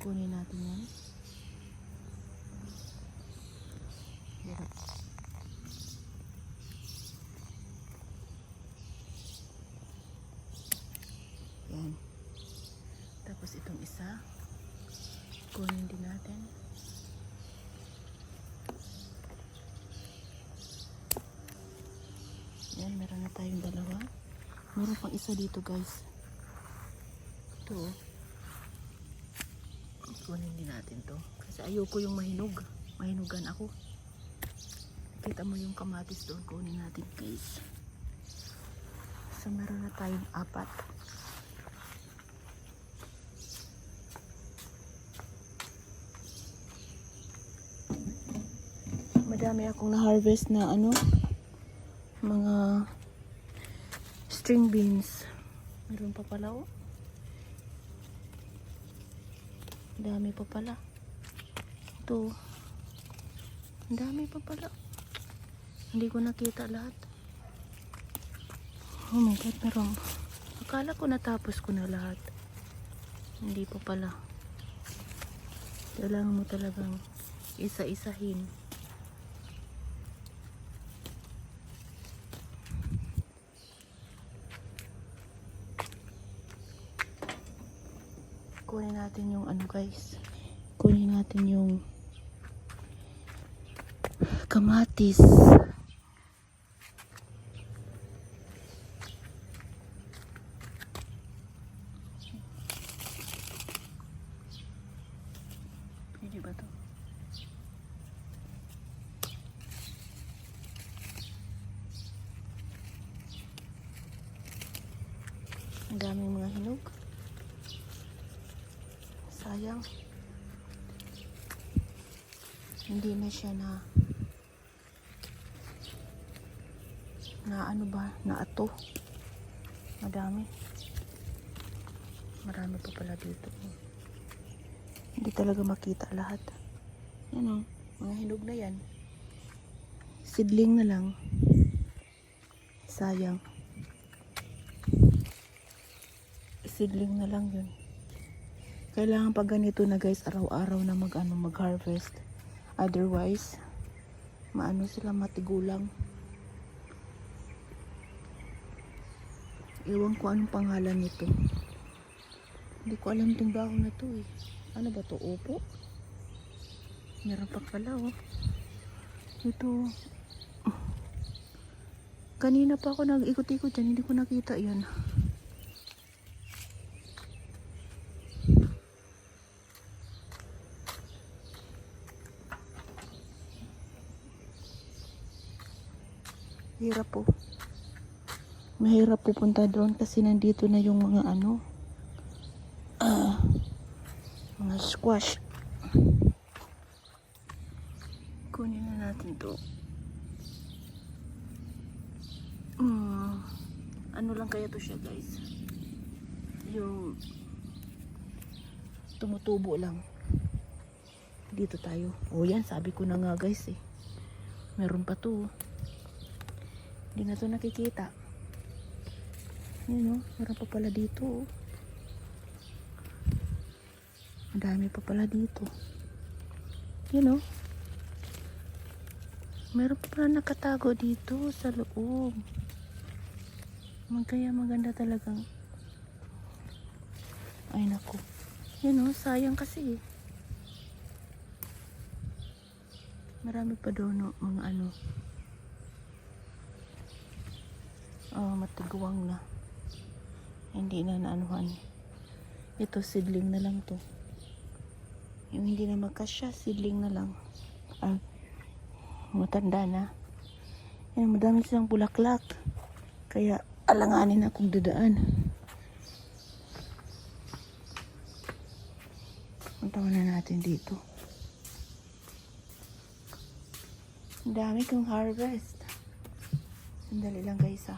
Kunin natin yan. Yan. Tapos itong isa, kunin din natin. Yan, meron na tayong dalawa. Meron pang isa dito, guys. Ito. Kunin din natin to. Kasi ayoko yung mahinog. Mahinugan ako. Kita mo yung kamatis doon. Kunin natin, guys. So, meron na tayong 4. Madami akong na-harvest na mga string beans. Meron pa pala, oh. Dami pa pala. Ito. Ang dami pa pala. Hindi ko nakita lahat. Oh my God, meron. Akala ko natapos ko na lahat. Hindi pa pala. Kailangan mo talagang isa-isahin. Kunin natin yung guys. Kunin natin yung kamatis. Pwede ba to? Ang daming mga hinog. Sayang. Hindi na siya na ato. Marami pa pala dito. Hindi talaga makita lahat. Yan, mga hinog na yan. Sidling na lang. Sayang. Sidling na lang yun. Kailangan pag ganito na, guys, araw-araw na mag-harvest. Otherwise, sila matigulang. Ewan ko anong pangalan nito. Hindi ko alam itong dahon na to, eh. Ano ba to? Opo? Meron pa pala, oh. Ito. Kanina pa ako nag-ikot-ikot dyan. Hindi ko nakita yan. Hirap po. Mahirap pupunta doon kasi nandito na yung mga mga squash. Kunin na natin to. Ano lang kaya to siya, guys? Yung tumutubo lang. Dito tayo. Oh, yan, sabi ko na nga, guys, eh. Meron pa to. Hindi na to nakikita. Yun, meron pa pala dito. Madami pa pala dito. Yun, meron pa pala nakatago dito sa loob. Kaya maganda talagang. Ay naku. Yun, sayang kasi. Marami pa doon, mga matiguang na. Hindi na naanuhan. Ito, seedling na lang to. Yung hindi na makasya, seedling na lang. Matanda na. Yan, madami silang bulaklak. Kaya, alanganin akong dadaan. Puntawan na natin dito. Ang dami kong harvest. Sandali lang, guys,